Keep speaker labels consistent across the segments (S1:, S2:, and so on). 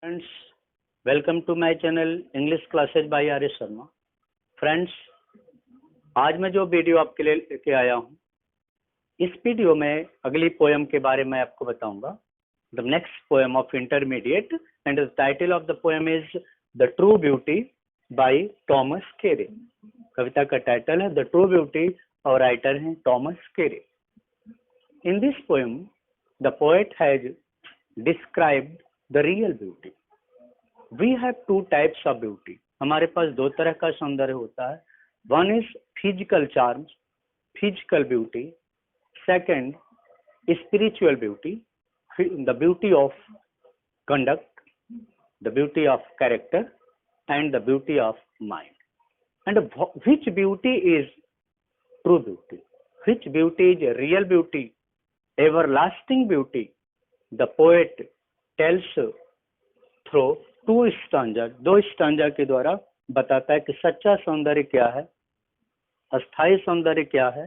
S1: Friends, welcome to my channel English classes by R S Sharma. Friends, आज मैं जो video आपके लिए लेके आया हूँ, इस वीडियो में अगली पोएम के बारे में आपको बताऊंगा। The next poem of intermediate and the title of the poem is the true beauty by Thomas Carew. कविता का टाइटल है द ट्रू ब्यूटी और राइटर हैं Thomas Carew. In this poem the poet has described the real beauty. We have two types of beauty. हमारे पास दो तरह का सौंदर्य होता है। One is physical charms, physical beauty. Second spiritual beauty, the beauty of conduct, the beauty of character and the beauty of mind. And which beauty is true beauty, which beauty is real beauty, everlasting beauty, the poet tells through two stanza, दो stanza के द्वारा बताता है कि सच्चा सौंदर्य क्या है, अस्थाई सौंदर्य क्या है।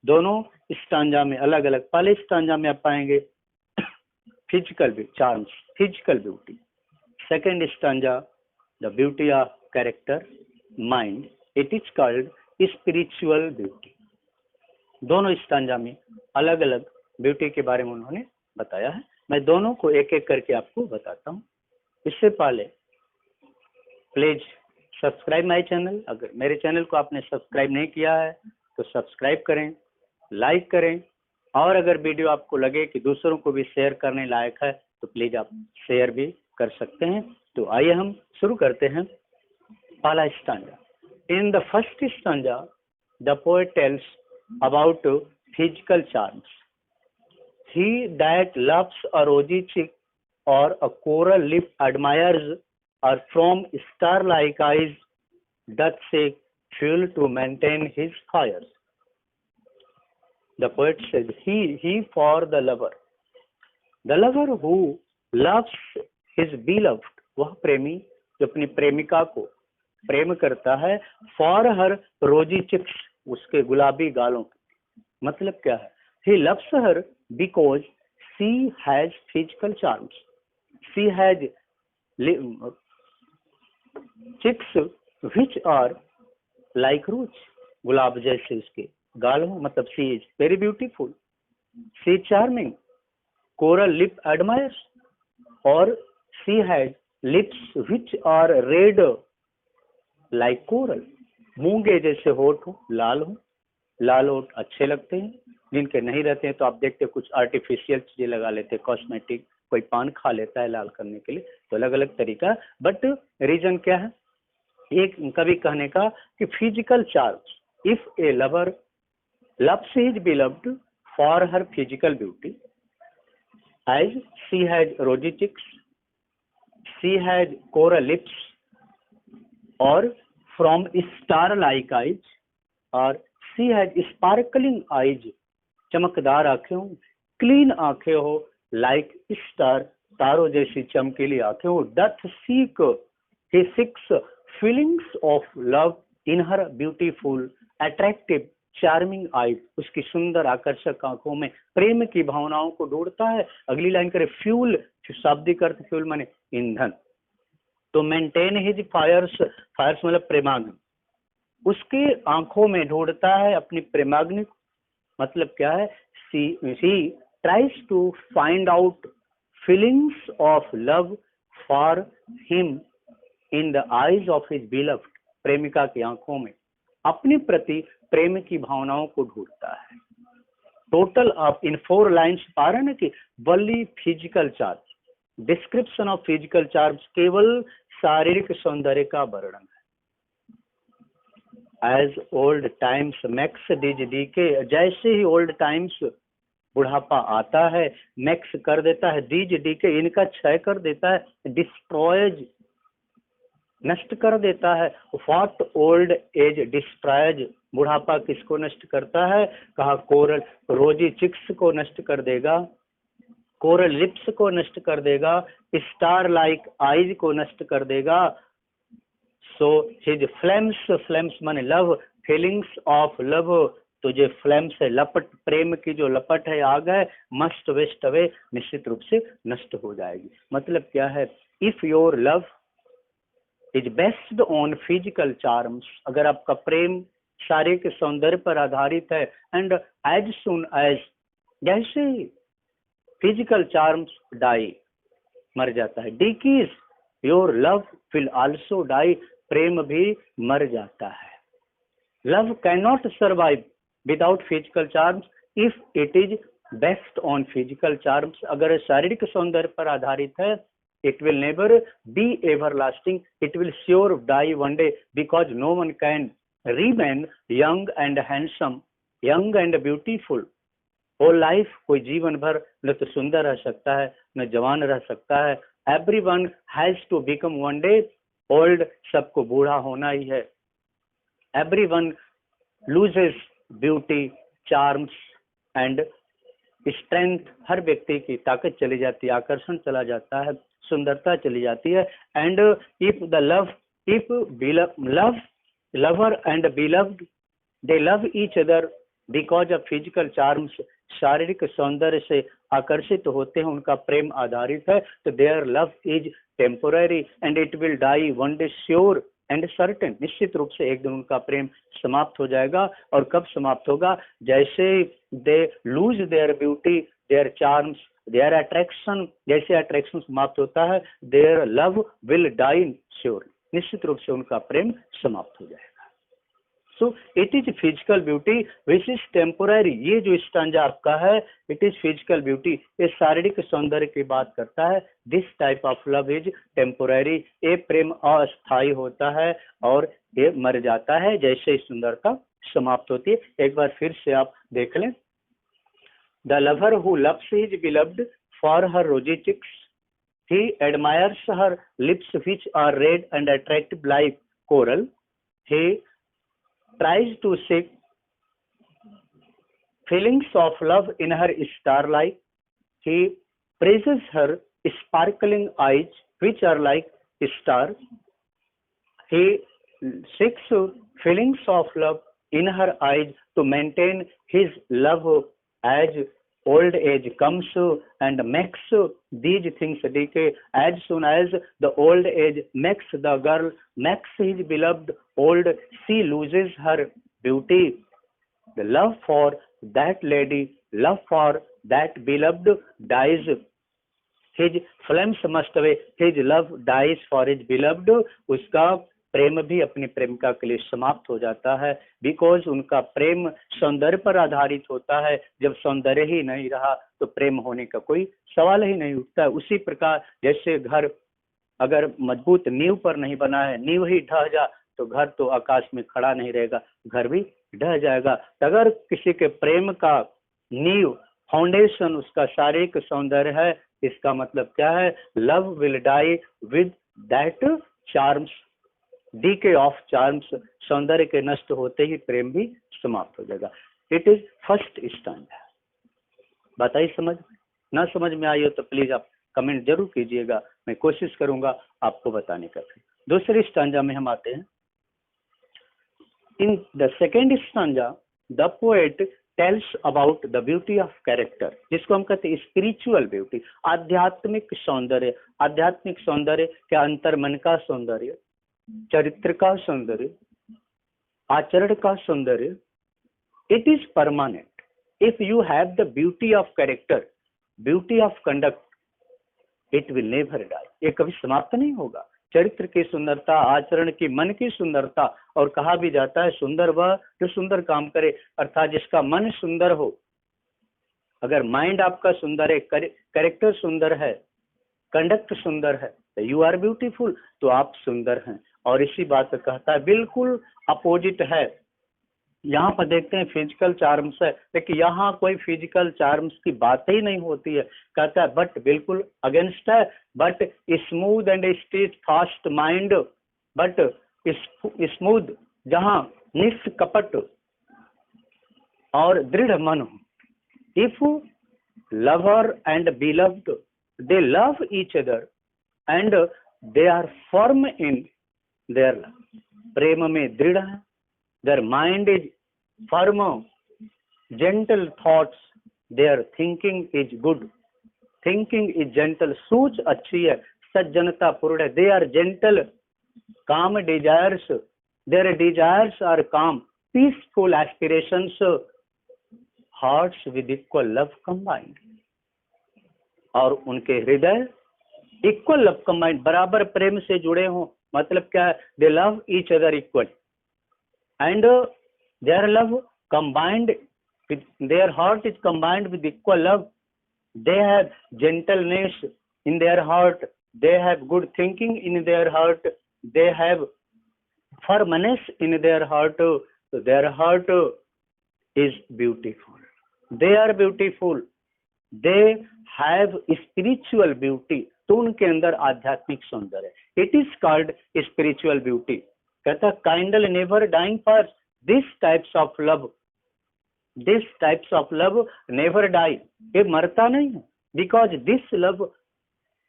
S1: दोनों स्टांजा में अलग अलग। पहले स्टांजा में आप पाएंगे physical charms, physical beauty. Second stanza the beauty of character, mind, it is called spiritual beauty. दोनों स्टांजा में अलग अलग ब्यूटी के बारे में उन्होंने बताया है। मैं दोनों को एक एक करके आपको बताता हूँ। इससे पहले प्लीज सब्सक्राइब माय चैनल। अगर मेरे चैनल को आपने सब्सक्राइब नहीं किया है तो सब्सक्राइब करें, लाइक करें, और अगर वीडियो आपको लगे कि दूसरों को भी शेयर करने लायक है तो प्लीज आप शेयर भी कर सकते हैं। तो आइए हम शुरू करते हैं। पहला stanza. In the first stanza the poet tells about physical charms. He that loves a rosy cheek or a coral lip admires her from star-like eyes, doth seek fuel to maintain his fires. The poet says, he for the lover who loves his beloved, वह प्रेमी जो अपनी प्रेमिका को प्रेम करता है, for her rosy cheeks, उसके गुलाबी गालों। मतलब क्या है? He loves her because she has physical charms. She has cheeks which are like rose, गुलाब जैसे उसके गाल हो। मतलब she is very beautiful, she is charming. Coral lip admires, और she has lips which are red like coral. मूंगे जैसे होठ हो, लाल हो। लाल होठ अच्छे लगते हैं। जिनके नहीं रहते हैं तो आप देखते हैं कुछ आर्टिफिशियल चीजें लगा लेते हैं, कॉस्मेटिक। कोई पान खा लेता है लाल करने के लिए, तो अलग अलग तरीका। बट रीजन क्या है एक कभी कहने का कि physical charms. If a lover loves his beloved for her physical beauty, as she has rosy cheeks, she has coral lips, और फ्रॉम स्टार लाइक आइज, और शी हैज स्पार्कलिंग आइज, चमकदार आंखें हो, क्लीन आंखें हो, लाइक स्टार, तारों जैसी चमकीली आंखें हो। Doth seek, he seeks feelings of love in her beautiful attractive charming eyes, उसकी सुंदर आकर्षक आंखों में प्रेम की भावनाओं को ढूंढता है। अगली लाइन करे फ्यूल, शाब्दिक अर्थ फ्यूल माने ईंधन। तो मेंटेन हिज फायर्स, फायर्स मतलब प्रेमाग्नि, उसकी आंखों में ढूंढता है अपनी प्रेमाग्नि। मतलब क्या है? she tries to find out feelings of love for him in the eyes of his beloved. प्रेमिका की आंखों में अपने प्रति प्रेम की भावनाओं को ढूंढता है। टोटल ऑफ इन 4 लाइन्स पा रहे ना कि वली physical charms, description of physical charms, केवल शारीरिक सौंदर्य का वर्णन है। As old times makes these decay, जैसे ही ओल्ड टाइम्स बुढ़ापा आता है, मैक्स कर देता है, डीज डीके इनका क्षय कर देता है, डिस्ट्रॉयज नष्ट कर देता है। व्हाट ओल्ड एज डिस्ट्रॉयज, बुढ़ापा किसको नष्ट करता है? कहा कोरल रोजी चिक्स को नष्ट कर देगा, कोरल लिप्स को नष्ट कर देगा, स्टार लाइक आइज को नष्ट कर देगा। सो हिज फ्लेम्स, फ्लेम्स माने लव, फीलिंग्स ऑफ लव, तो जो फ्लेम्स है लपट, प्रेम की जो लपट है आग है, मस्ट वेस्ट अवे, निश्चित रूप से नष्ट हो जाएगी। मतलब क्या है? If your love is based on physical charms, अगर आपका प्रेम शारीरिक सौंदर्य पर आधारित है, एंड एज सुन एज, जैसे फिजिकल चार्म्स डाई, मर जाता है, decays your love will also die, प्रेम भी मर जाता है। Love can not survive without physical charms if it is based on physical charms, अगर शारीरिक सौंदर्य पर आधारित है, it will never be everlasting, it will sure die one day, because no one can remain young and handsome, young and beautiful whole life, कोई जीवन भर न तो सुंदर रह सकता है न जवान रह सकता है। everyone has to become one day old, सबको बूढ़ा होना ही है। everyone loses beauty, charms and strength, हर व्यक्ति की ताकत चली जाती है, आकर्षण चला जाता है, सुंदरता चली जाती है। And if the lover and beloved they love each other because of physical charms, शारीरिक सौंदर्य से आकर्षित होते हैं, उनका प्रेम आधारित है, तो their love is temporary and it will die one day sure and certain, निश्चित रूप से एक दिन उनका प्रेम समाप्त हो जाएगा। और कब समाप्त होगा? जैसे they lose their beauty, their charms, their attraction, जैसे अट्रैक्शन समाप्त होता है, their love will die sure, निश्चित रूप से उनका प्रेम समाप्त हो जाएगा। So it is physical beauty which is temporary, ये जो स्टांजा आपका है, इट इज फिजिकल ब्यूटी, ये शारीरिक सौंदर्य की बात करता है। This type of love is temporary, ये प्रेम अस्थायी होता है और ये मर जाता है जैसे सुंदरता समाप्त होती है। एक बार फिर से आप देख लें, the lover who loves his beloved for हर रोजी chicks, he admires her lips which are red and attractive like coral, he tries to seek feelings of love in her starlight, he praises her sparkling eyes which are like stars, he seeks feelings of love in her eyes to maintain his love as old age comes and makes these things decay. As soon as the old age makes the girl, makes his beloved old, she loses her beauty. The love for that lady, love for that beloved dies. His flames must away, his love dies for his beloved, उसका प्रेम भी अपनी प्रेमिका के लिए समाप्त हो जाता है, बिकॉज उनका प्रेम सौंदर्य पर आधारित होता है। जब सौंदर्य ही नहीं रहा तो प्रेम होने का कोई सवाल ही नहीं उठता है। उसी प्रकार जैसे घर अगर मजबूत नींव पर नहीं बना है, नींव ही ढह जा तो घर तो आकाश में खड़ा नहीं रहेगा, घर भी ढह जाएगा। तो अगर किसी के प्रेम का नींव, फाउंडेशन उसका शारीरिक सौंदर्य है, इसका मतलब क्या है? Love will die with that charms, decay of charms, सौंदर्य के नष्ट होते ही प्रेम भी समाप्त हो जाएगा। It is first stanza. बताइए, समझ ना समझ में आई हो तो प्लीज आप कमेंट जरूर कीजिएगा, मैं कोशिश करूंगा आपको बताने का। दूसरे स्टैंडा में हम आते हैं। In the second stanza the poet tells about the beauty of character, जिसको हम कहते हैं स्पिरिचुअल ब्यूटी, आध्यात्मिक सौंदर्य। आध्यात्मिक सौंदर्य क्या? अंतर मन का सौंदर्य, चरित्र का सौंदर्य, आचरण का सौंदर्य। It is permanent if you have the beauty of character, beauty of conduct, it will never die, ये कभी समाप्त नहीं होगा। चरित्र की सुंदरता, आचरण की, मन की सुंदरता, और कहा भी जाता है सुंदर वह जो सुंदर काम करे, अर्थात जिसका मन सुंदर हो। अगर माइंड आपका सुंदर है, कैरेक्टर सुंदर है, कंडक्ट सुंदर है, तो यू आर ब्यूटीफुल, तो आप सुंदर हैं। और इसी बात पर कहता है, बिल्कुल अपोजिट है। यहाँ पर देखते हैं फिजिकल चार्म्स है, लेकिन यहाँ कोई फिजिकल चार्म्स की बात ही नहीं होती है। कहता है बट बिल्कुल अगेंस्ट है, but smooth and straight fast mind, but smooth, जहाँ निष्कपट और दृढ़ मन हो। If lover and beloved they love each other and they are firm in their love, प्रेम में दृढ़ है, their mind is firm, gentle thoughts, their thinking is good, thinking is gentle, सोच अच्छी है, सज्जनता पूर्ण है। दे आर जेंटल, काम desires, there desires are काम, peaceful aspirations, hearts with equal love combined. और उनके हृदय इक्वल लव कंबाइंड, बराबर प्रेम से जुड़े हों। मतलब क्या है? They love each other equal and their love combined, their heart is combined with equal love. They have gentleness in their heart, they have good thinking in their heart, they have firmness in their heart. So their heart is beautiful, they are beautiful, they have spiritual beauty. तो उनके अंदर आध्यात्मिक सौंदर्य है। It is called spiritual beauty. कहता kindle never dying for this types of love, this types of love never die, ये मरता नहीं है। Because this love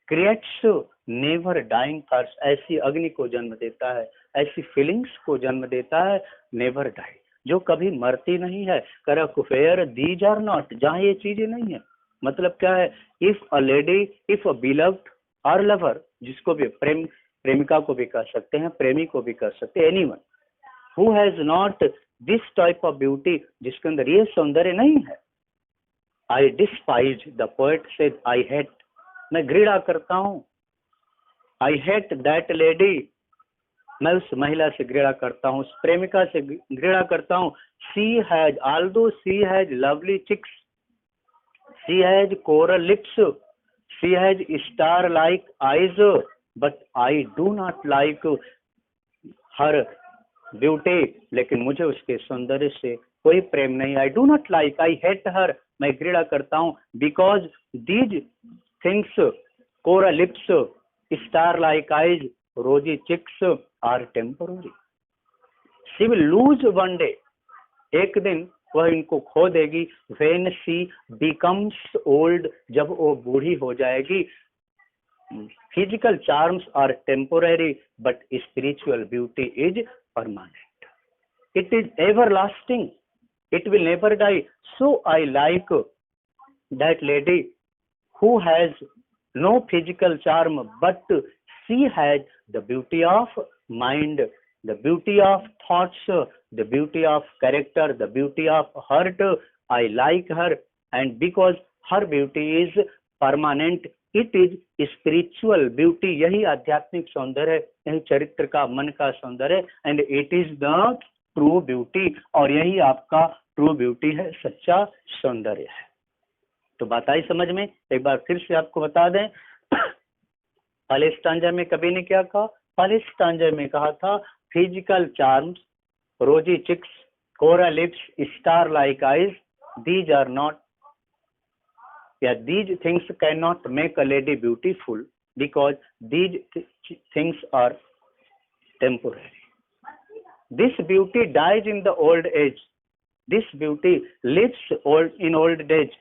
S1: creates never dying fires, ऐसी अग्नि को जन्म देता है, ऐसी फीलिंग्स को जन्म देता है, नेवर डाई, जो कभी मरती नहीं है। कर कुफेयर दीज आर नॉट, जहाँ ये चीजें नहीं है। मतलब क्या है? If a lady, if a beloved और लवर, जिसको भी प्रेमिका को भी कह सकते हैं, प्रेमी को भी कह सकते हैं, anyone who has not this type of beauty, जिसके अंदर ये सौंदर्य नहीं है। I despise, the poet said I hate, मैं घृणा करता हूं। आई हेट दैट लेडी, मैं उस महिला से घृणा करता हूं, उस प्रेमिका से घृणा करता हूं। She has, although she has lovely cheeks, she has coral lips, she has star like eyes, but I do not like her beauty, लेकिन मुझे उसके सौंदर्य से कोई प्रेम नहीं। I do not like, I hate her, मैं घृणा करता हूं। Because these things, coral lips, star like eyes, rosy cheeks are temporary. She will lose one day, एक दिन वह इनको खो देगी। व्हेन शी बिकम्स ओल्ड, जब वो बूढ़ी हो जाएगी। Physical charms are temporary but spiritual beauty is permanent, it is everlasting, it will never die. So I like that lady who has no physical charm, but she has the beauty of mind, the beauty of thoughts, the beauty of character, the beauty of heart. I like her, and because her beauty is permanent, it is spiritual beauty. यही आध्यात्मिक सौंदर्य है, यही चरित्र का, मन का सौंदर्य, and it is the true beauty, और यही आपका ट्रू ब्यूटी है, सच्चा सौंदर्य है। तो बात आई समझ में? एक बार फिर से आपको बता दें, पहले स्टांजा में कवि ने क्या कहा? पहले स्टांजा में कहा था physical charms, rosy cheeks, coral lips, star like eyes, these are not, yeah, these things cannot make a lady beautiful because these things are temporary. This beauty dies in the old age, this beauty lives in old age,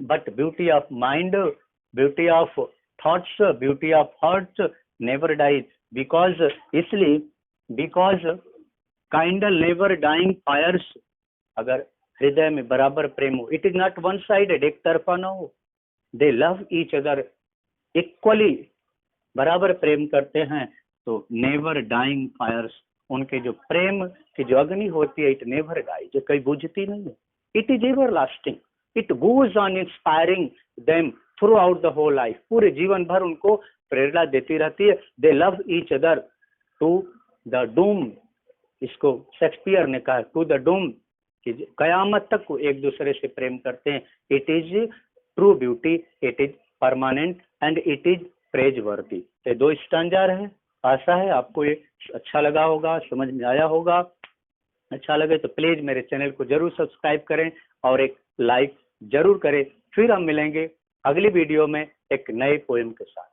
S1: but beauty of mind, beauty of thoughts, beauty of heart never dies. Because इसलिए, because candle never dying fires, अगर हृदय में बराबर प्रेम हो, it is not one sided, एक तरफा ना हो। दे लव ईच अदर इक्वली, बराबर प्रेम करते हैं, तो नेवर डाइंग फायर्स, उनके जो प्रेम की जो अग्नि होती है, इट नेवर डाई, जो कभी बुझती नहीं है। It is everlasting, it goes on inspiring them throughout the whole life, पूरे जीवन भर उनको प्रेरणा देती रहती है। They love each other to the doom, इसको शेक्सपियर ने कहा टू द डूम, कयामत तक को एक दूसरे से प्रेम करते हैं। It is true beauty, it is permanent and it is praise वर्दी। ये दो स्टैंजा है। आशा है आपको ये अच्छा लगा होगा, समझ में आया होगा। अच्छा लगे तो प्लीज मेरे चैनल को जरूर सब्सक्राइब करें और एक लाइक जरूर करें। फिर हम मिलेंगे अगली वीडियो में एक नए पोएम के साथ।